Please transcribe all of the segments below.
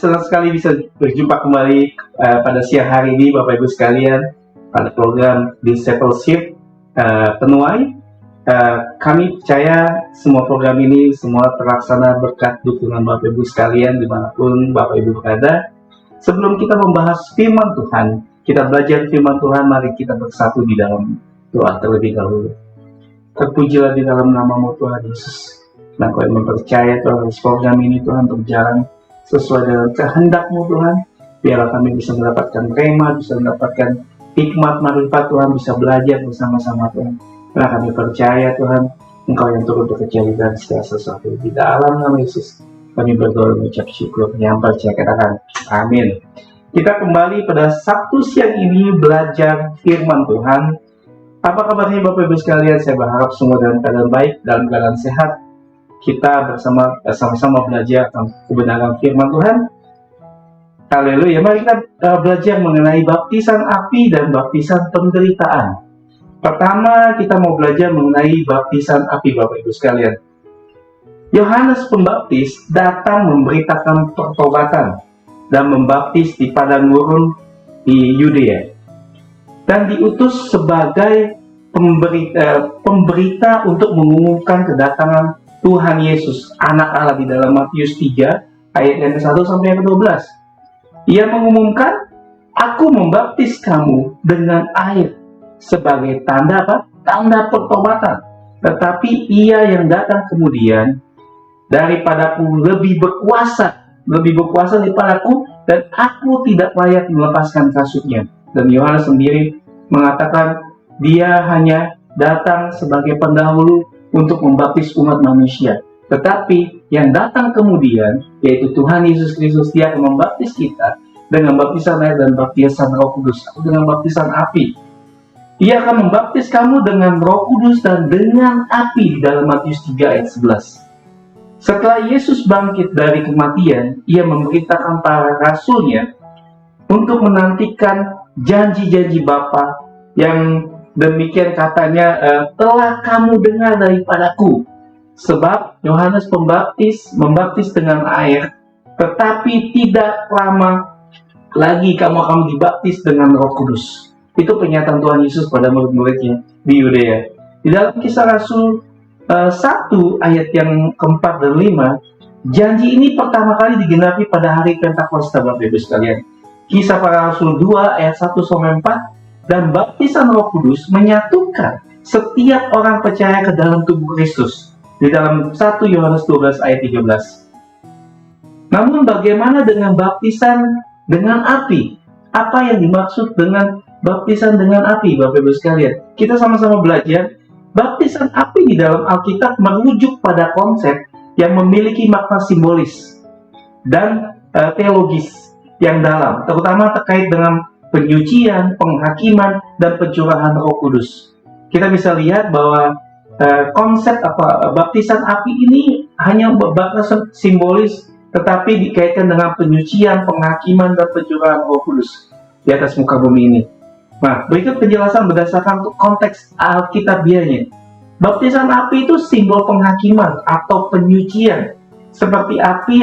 senang sekali bisa berjumpa kembali pada siang hari ini, Bapak Ibu sekalian, pada program Discipleship Penuai. Kami percaya semua program ini semua terlaksana berkat dukungan Bapak Ibu sekalian dimanapun Bapak Ibu berada. Sebelum kita membahas firman Tuhan, kita belajar firman Tuhan, mari kita bersatu di dalam doa terlebih dahulu. Terpujilah di dalam nama-Mu Tuhan Yesus. Dan Kau yang mempercaya Tuhan, program ini Tuhan berjalan sesuai dengan kehendak-Mu Tuhan. Biarlah kami bisa mendapatkan rema, bisa mendapatkan hikmat, marifat Tuhan, bisa belajar bersama-sama Tuhan. Karena kami percaya Tuhan, Engkau yang turut bekerja di dalam segala sesuatu. Di dalam nama Yesus, kami berdoa dan mengucap syukur. Yang percaya katakan, amin. Kita kembali pada Sabtu siang ini belajar firman Tuhan. Apa kabarnya Bapak Ibu sekalian? Saya berharap semua dalam keadaan baik, dalam keadaan sehat. Kita bersama-sama belajar tentang kebenaran firman Tuhan. Haleluya. Mari kita belajar mengenai baptisan api dan baptisan penderitaan. Pertama, kita mau belajar mengenai baptisan api, Bapak Ibu sekalian. Yohanes Pembaptis datang memberitakan pertobatan dan membaptis di padang gurun di Yudea. Dan diutus sebagai pemberita untuk mengumumkan kedatangan Tuhan Yesus, anak Allah, di dalam Matius 3 ayat yang ke-1 sampai yang ke-12. Ia mengumumkan, aku membaptis kamu dengan air sebagai tanda apa? Tanda pertobatan. Tetapi ia yang datang kemudian daripadaku lebih berkuasa daripadaku, dan aku tidak layak melepaskan kasutnya. Dan Yohanes sendiri mengatakan dia hanya datang sebagai pendahulu untuk membaptis umat manusia. Tetapi yang datang kemudian, yaitu Tuhan Yesus Kristus, dia akan membaptis kita dengan baptisan air dan baptisan Roh Kudus, dengan baptisan api. Ia akan membaptis kamu dengan Roh Kudus dan dengan api, di dalam Matius 3 ayat 11. Setelah Yesus bangkit dari kematian, ia memberitakan para rasulnya untuk menantikan janji-janji Bapa yang demikian katanya, telah kamu dengar daripadaku. Sebab Yohanes Pembaptis membaptis dengan air, tetapi tidak lama lagi kamu akan dibaptis dengan Roh Kudus. Itu pernyataan Tuhan Yesus pada murid-muridnya di Yudea. Di dalam Kisah Rasul 1 ayat yang keempat dan 5, janji ini pertama kali digenapi pada hari Pentakosta, Bapak Ibu sekalian. Kisah Para Rasul 2 ayat 1 sampai 4. Dan baptisan Roh Kudus menyatukan setiap orang percaya ke dalam tubuh Kristus. Di dalam 1 Yohanes 12 ayat 13. Namun bagaimana dengan baptisan dengan api? Apa yang dimaksud dengan baptisan dengan api, Bapak Ibu sekalian? Kita sama-sama belajar. Baptisan api di dalam Alkitab merujuk pada konsep yang memiliki makna simbolis dan teologis yang dalam, terutama terkait dengan penyucian, penghakiman, dan pencurahan Roh Kudus. Kita bisa lihat bahwa konsep baptisan api ini hanya berbatas simbolis, tetapi dikaitkan dengan penyucian, penghakiman, dan pencurahan Roh Kudus di atas muka bumi ini. Nah, berikut penjelasan berdasarkan konteks Alkitabiahnya. Baptisan api itu simbol penghakiman atau penyucian, seperti api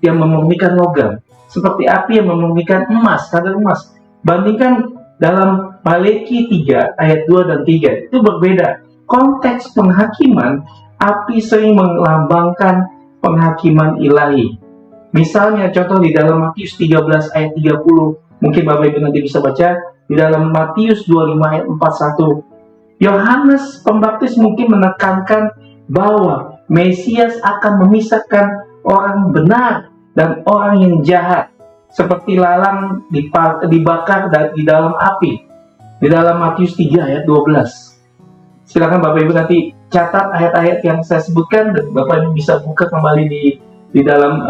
yang memurnikan logam, seperti api yang memurnikan emas, kadar emas. Bandingkan dalam Maleki 3 ayat 2 dan 3, itu berbeda. Konteks penghakiman, api sering melambangkan penghakiman ilahi. Misalnya contoh di dalam Matius 13 ayat 30, mungkin Bapak Ibu nanti bisa baca, di dalam Matius 25 ayat 41, Yohanes Pembaptis mungkin menekankan bahwa Mesias akan memisahkan orang benar dan orang yang jahat, seperti lalang dibakar di dalam api, di dalam Matius 3 ayat 12. Silakan Bapak Ibu nanti catat ayat-ayat yang saya sebutkan, dan Bapak Ibu bisa buka kembali di dalam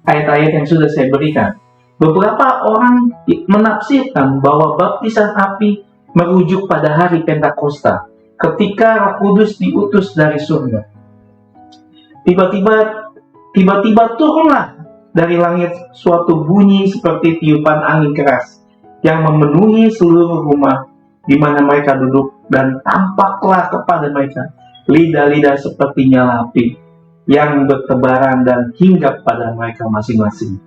ayat-ayat yang sudah saya berikan. Beberapa orang menafsirkan bahwa baptisan api merujuk pada hari Pentakosta, ketika Roh Kudus diutus dari surga. Tiba-tiba turunlah dari langit suatu bunyi seperti tiupan angin keras yang memenuhi seluruh rumah di mana mereka duduk, dan tampaklah kepada mereka lidah-lidah seperti nyala api yang bertebaran dan hinggap pada mereka masing-masing.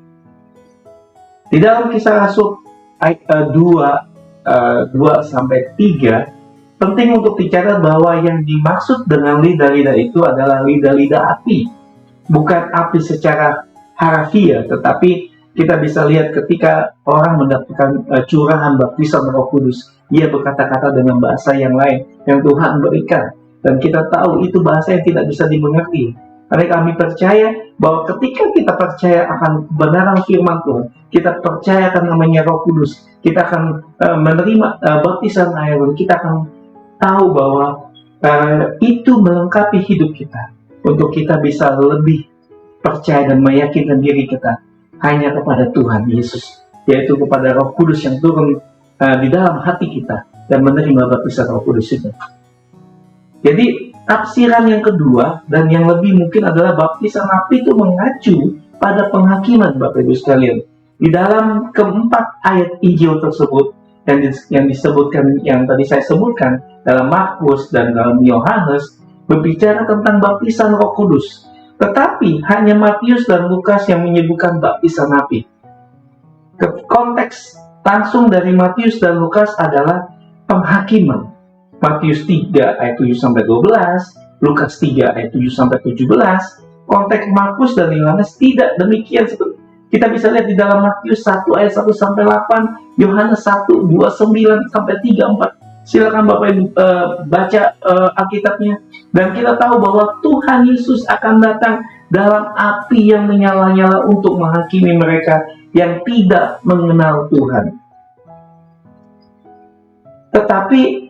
Di dalam Kisah Rasul 2 sampai 3, penting untuk dicatat bahwa yang dimaksud dengan lidah-lidah itu adalah lidah-lidah api. Bukan api secara harafiah, tetapi kita bisa lihat ketika orang mendapatkan curahan baptisan Roh Kudus, ia berkata-kata dengan bahasa yang lain yang Tuhan berikan. Dan kita tahu itu bahasa yang tidak bisa dimengerti. Karena kami percaya bahwa ketika kita percaya akan kebenaran firman Tuhan, kita percaya akan namanya Roh Kudus, kita akan menerima baptisan air, kita akan tahu bahwa itu melengkapi hidup kita untuk kita bisa lebih percaya dan meyakinkan diri kita hanya kepada Tuhan Yesus, yaitu kepada Roh Kudus yang turun di dalam hati kita dan menerima baptisan Roh Kudus itu. Jadi tafsiran yang kedua dan yang lebih mungkin adalah baptisan api itu mengacu pada penghakiman, Bapak Ibu sekalian. Di dalam keempat ayat Injil tersebut yang disebutkan, yang tadi saya sebutkan dalam Markus dan dalam Yohanes, berbicara tentang baptisan Roh Kudus. Tetapi hanya Matius dan Lukas yang menyebutkan baptisan api. Konteks langsung dari Matius dan Lukas adalah penghakiman. Matius 3 ayat 7-12, Lukas 3 ayat 7-17. Konteks Markus dan Yohanes tidak demikian. Kita bisa lihat di dalam Matius 1 ayat 1-8, Yohanes 1, 29-34. Silakan Bapak Ibu baca Alkitabnya. Dan kita tahu bahwa Tuhan Yesus akan datang dalam api yang menyala-nyala untuk menghakimi mereka yang tidak mengenal Tuhan. Tetapi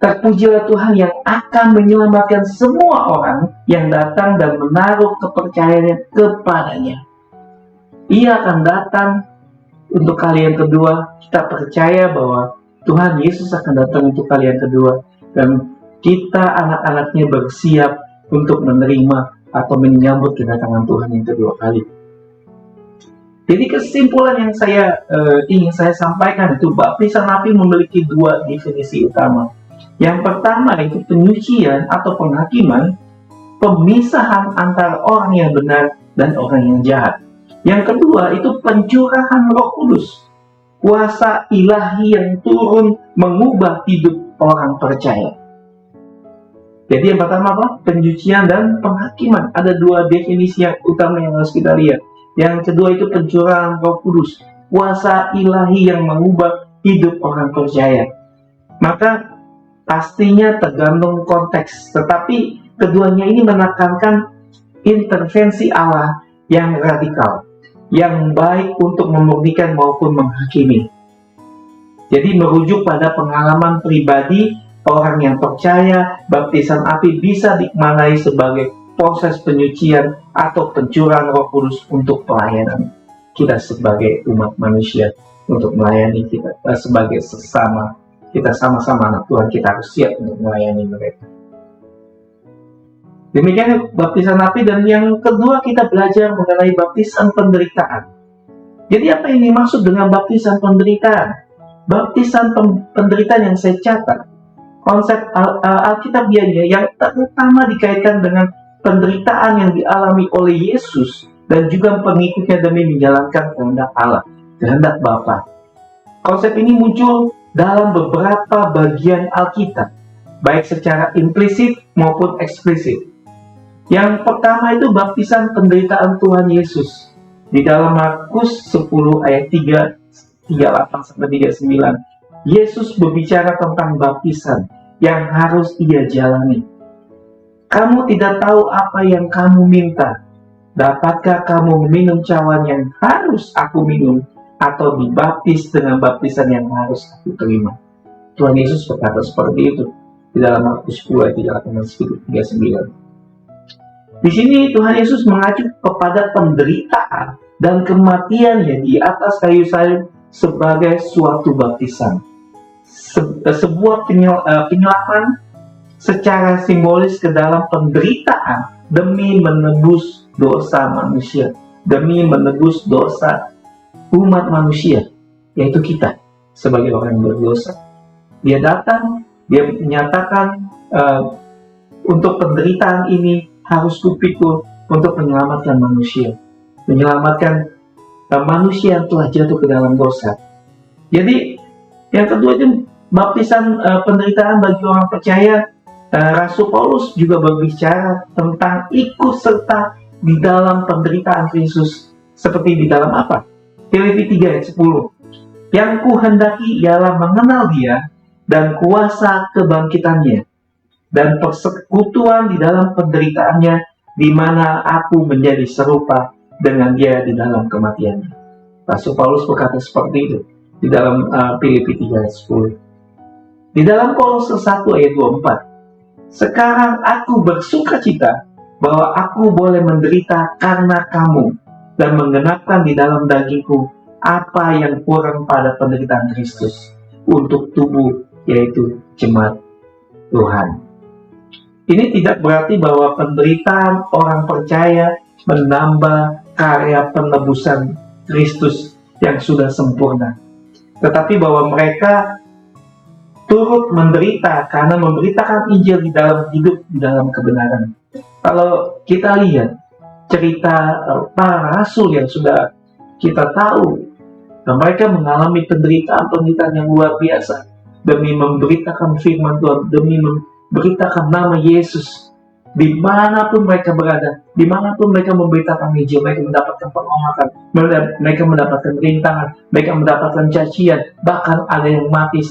terpujilah Tuhan yang akan menyelamatkan semua orang yang datang dan menaruh kepercayaannya kepadanya. Ia akan datang untuk kali yang kedua. Kita percaya bahwa Tuhan Yesus akan datang untuk kali yang kedua. Dan kita anak-anaknya bersiap untuk menerima atau menyambut kedatangan Tuhan yang kedua kali. Jadi kesimpulan yang ingin saya sampaikan itu, baptisan api memiliki dua definisi utama. Yang pertama itu penyucian atau penghakiman, pemisahan antara orang yang benar dan orang yang jahat. Yang kedua itu pencurahan Roh Kudus, kuasa ilahi yang turun mengubah hidup orang percaya. Jadi yang pertama apa? Penyucian dan penghakiman. Ada dua definisi yang utama yang harus kita lihat. Yang kedua itu pencurahan Roh Kudus, kuasa ilahi yang mengubah hidup orang percaya. Maka pastinya tergantung konteks, tetapi keduanya ini menekankan intervensi Allah yang radikal, yang baik untuk memurnikan maupun menghakimi. Jadi merujuk pada pengalaman pribadi orang yang percaya, baptisan api bisa dimaknai sebagai proses penyucian atau pencurahan Roh Kudus untuk pelayanan kita sebagai umat manusia, untuk melayani kita sebagai sesama. Kita sama-sama anak Tuhan, kita harus siap untuk melayani mereka. Demikian baptisan api. Dan yang kedua kita belajar mengenai baptisan penderitaan. Jadi apa yang dimaksud dengan baptisan penderitaan? Baptisan penderitaan yang saya catat, konsep Alkitabiahnya yang terutama dikaitkan dengan penderitaan yang dialami oleh Yesus dan juga pengikutnya demi menjalankan kehendak Allah, kehendak Bapa. Konsep ini muncul dalam beberapa bagian Alkitab, baik secara implisit maupun eksplisit. Yang pertama itu baptisan penderitaan Tuhan Yesus. Di dalam Markus 10 ayat 38-39, Yesus berbicara tentang baptisan yang harus ia jalani. Kamu tidak tahu apa yang kamu minta. Dapatkah kamu meminum cawan yang harus aku minum, atau dibaptis dengan baptisan yang harus aku terima? Tuhan Yesus berkata seperti itu di dalam Markus 10 ayat 38-39. Di sini Tuhan Yesus mengacu kepada penderitaan dan kematiannya di atas kayu salib sebagai suatu baptisan, sebuah penyelapan secara simbolis ke dalam penderitaan demi menebus dosa manusia, demi menebus dosa umat manusia, yaitu kita sebagai orang yang berdosa. Dia datang, dia menyatakan untuk penderitaan ini harus kupikul untuk menyelamatkan manusia, menyelamatkan manusia yang telah jatuh ke dalam dosa. Jadi yang kedua itu baptisan penderitaan bagi orang percaya. Rasul Paulus juga berbicara tentang ikut serta di dalam penderitaan Kristus. Seperti di dalam apa? Filipi 3 ayat 10. Yang kuhendaki ialah mengenal Dia dan kuasa kebangkitannya dan persekutuan di dalam penderitaannya, di mana aku menjadi serupa dengan Dia di dalam kematiannya. Rasul Paulus berkata seperti itu di dalam Filipi 3 ayat 10. Di dalam Kolose 1 ayat 24. Sekarang aku bersukacita bahwa aku boleh menderita karena kamu dan menggenapkan di dalam dagingku apa yang kurang pada penderitaan Kristus untuk tubuh, yaitu jemaat Tuhan. Ini tidak berarti bahwa penderitaan orang percaya menambah karya penebusan Kristus yang sudah sempurna, tetapi bahwa mereka turut menderita karena memberitakan Injil di dalam hidup, di dalam kebenaran. Kalau kita lihat cerita para rasul yang sudah kita tahu, mereka mengalami penderitaan yang luar biasa demi memberitakan firman Tuhan, demi memberitakan nama Yesus. Dimanapun mereka berada, dimanapun mereka memberitakan Injil, mereka mendapatkan penolakan, mereka mendapatkan rintangan, mereka mendapatkan cacian, bahkan ada yang martir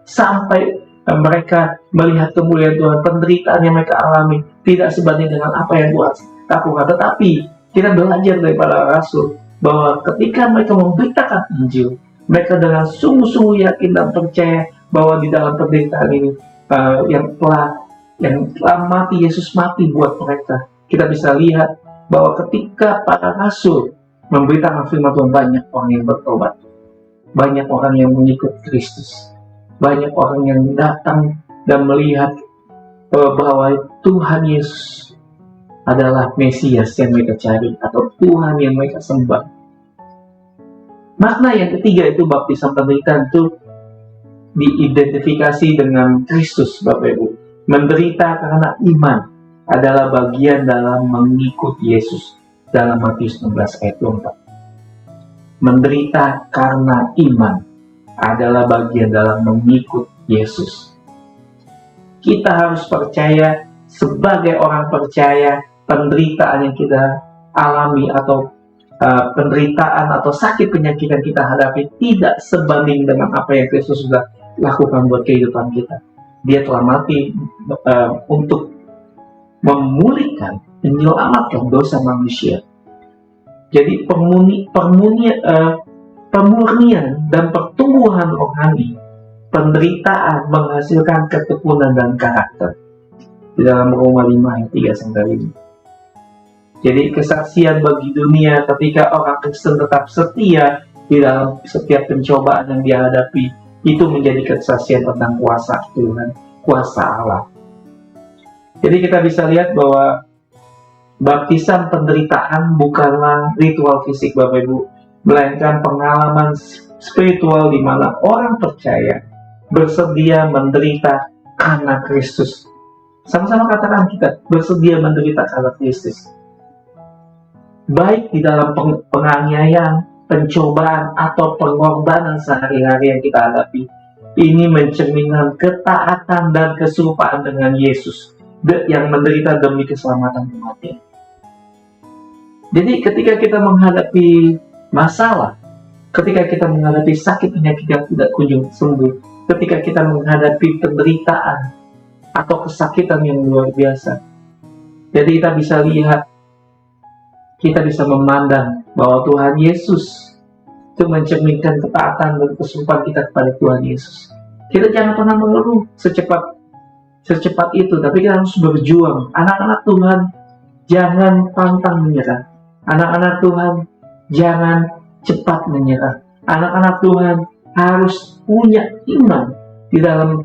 sampai mereka melihat kemuliaan Tuhan. Penderitaan yang mereka alami tidak sebanding dengan apa yang Tuhan lakukan. Tetapi kita belajar dari para rasul bahwa ketika mereka memberitakan Injil, mereka dengan sungguh-sungguh yakin dan percaya bahwa di dalam penderitaan ini yang telah mati, Yesus mati buat mereka. Kita bisa lihat bahwa ketika para rasul memberitakan firman Tuhan, banyak orang yang bertobat, banyak orang yang mengikut Kristus, banyak orang yang datang dan melihat bahwa Tuhan Yesus adalah Mesias yang mereka cari, atau Tuhan yang mereka sembah. Makna yang ketiga itu baptisan penderitaan itu diidentifikasi dengan Kristus, Bapak Ibu. Menderita karena iman adalah bagian dalam mengikut Yesus dalam Matius 16 ayat 24. Menderita karena iman adalah bagian dalam mengikut Yesus. Kita harus percaya, sebagai orang percaya, penderitaan yang kita alami atau penderitaan atau sakit penyakit yang kita hadapi tidak sebanding dengan apa yang Kristus sudah lakukan buat kehidupan kita. Dia telah mati untuk memulihkan, menyelamatkan dosa manusia. Jadi pemurnian dan pertumbuhan rohani, penderitaan menghasilkan ketekunan dan karakter. Di dalam Roma 5 ayat 3-5. Jadi kesaksian bagi dunia ketika orang Kristen tetap setia di dalam setiap pencobaan yang dihadapi, itu menjadi kesaksian tentang kuasa Tuhan, kuasa Allah. Jadi kita bisa lihat bahwa baptisan penderitaan bukanlah ritual fisik, Bapak Ibu, melainkan pengalaman spiritual di mana orang percaya bersedia menderita karena Kristus. Sama-sama katakan kita, bersedia menderita karena Kristus. Baik di dalam penganiayaan, pencobaan, atau pengorbanan sehari-hari yang kita hadapi, ini mencerminkan ketaatan dan keserupaan dengan Yesus yang menderita demi keselamatan umat. Jadi ketika kita menghadapi masalah, ketika kita menghadapi sakit penyakit yang tidak kunjung sembuh, ketika kita menghadapi penderitaan atau kesakitan yang luar biasa, jadi kita bisa lihat, kita bisa memandang bahwa Tuhan Yesus itu mencerminkan ketaatan dan keserupaan kita kepada Tuhan Yesus. Kita jangan pernah mengeluh secepat itu, tapi kita harus berjuang. Anak-anak Tuhan, jangan pantang menyerah. Anak-anak Tuhan, jangan cepat menyerah. Anak-anak Tuhan harus punya iman di dalam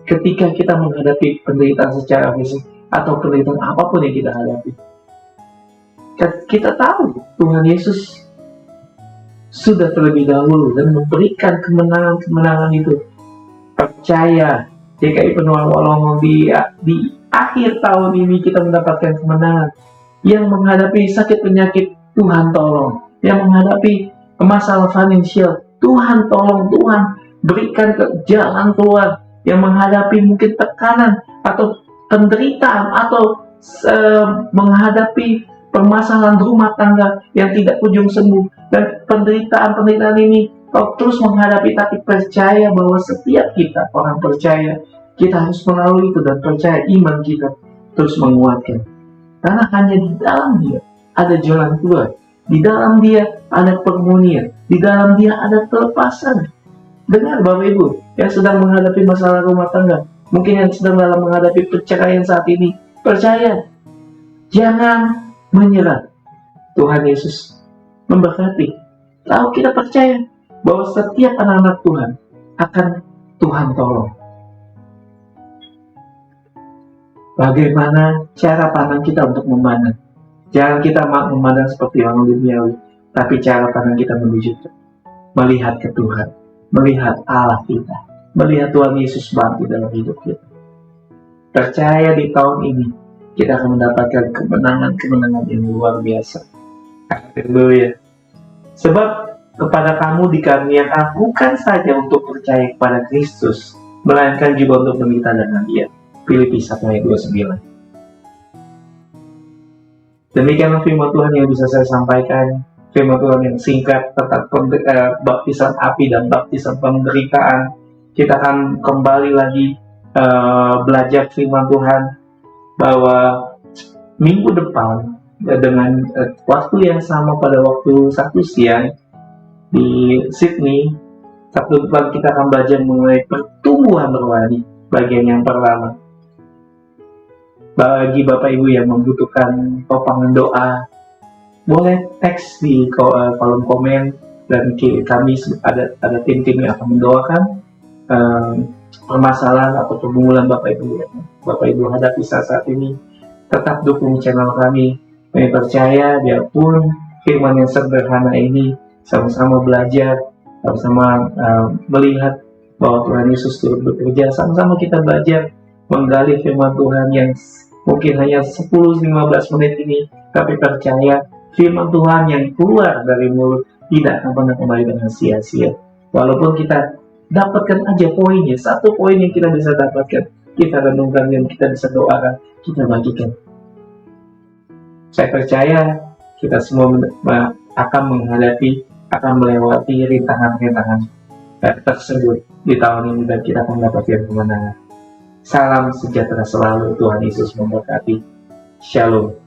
ketika kita menghadapi penderitaan secara fisik atau penderitaan apapun yang kita hadapi. Kita tahu Tuhan Yesus sudah terlebih dahulu dan memberikan kemenangan itu. Percaya, GKI Penuh Walongo di akhir tahun ini kita mendapatkan kemenangan. Yang menghadapi sakit penyakit, Tuhan tolong. yang menghadapi masalah finansial. Tuhan tolong, Tuhan berikan jalan keluar, yang menghadapi mungkin tekanan atau penderitaan atau menghadapi permasalahan rumah tangga yang tidak kunjung sembuh, dan penderitaan ini kau terus menghadapi, tapi percaya bahwa setiap kita orang percaya, kita harus melalui itu dan percaya iman kita terus menguatkan. Karena hanya di dalam Dia ada jalan keluar, di dalam Dia ada permunian, di dalam Dia ada kelepasan. Dengar Bapak Ibu yang sedang menghadapi masalah rumah tangga, mungkin yang sedang dalam menghadapi perceraian saat ini, percaya, jangan menyerah. Tuhan Yesus memberkati. Lalu kita percaya bahwa setiap anak-anak Tuhan akan Tuhan tolong. Bagaimana cara pandang kita untuk memandang? Jangan kita memandang seperti orang duniawi, tapi cara pandang kita menuju melihat ke Tuhan, melihat Allah kita, melihat Tuhan Yesus bangkit dalam hidup kita. Percaya di tahun ini kita akan mendapatkan kemenangan yang luar biasa. Haleluya. Sebab kepada kamu dikaruniakan bukan saja untuk percaya kepada Kristus, melainkan juga untuk menderita dengan Dia. Filipi 1 ayat 29. Demikianlah firman Tuhan yang bisa saya sampaikan. Firman Tuhan yang singkat tentang baptisan api dan baptisan penderitaan. Kita akan kembali lagi belajar firman Tuhan, bahwa minggu depan dengan waktu yang sama pada waktu Sabtu siang di Sydney, Sabtu depan kita akan belajar mengenai pertumbuhan rohani bagian yang pertama. Bagi Bapak Ibu yang membutuhkan topangan doa, boleh teks di kolom komen, dan kami ada tim-tim yang akan mendoakan permasalahan atau pergumulan Bapak Ibu hadapi saat ini. Tetap dukung channel kami. Kami percaya biarpun firman yang sederhana ini, sama-sama belajar, sama-sama melihat bahwa Tuhan Yesus turut bekerja. Sama-sama kita belajar menggali firman Tuhan yang mungkin hanya 10-15 menit ini, tapi percaya firman Tuhan yang keluar dari mulut tidak akan pernah kembali dengan sia-sia. Walaupun kita dapatkan aja poinnya, satu poin yang kita bisa dapatkan, kita renungkan dan kita bisa doakan, kita bagikan. Saya percaya kita semua akan melewati rintangan-rintangan tersebut di tahun ini, dan kita akan mendapatkan kemenangan. Salam sejahtera selalu, Tuhan Yesus memberkati. Shalom.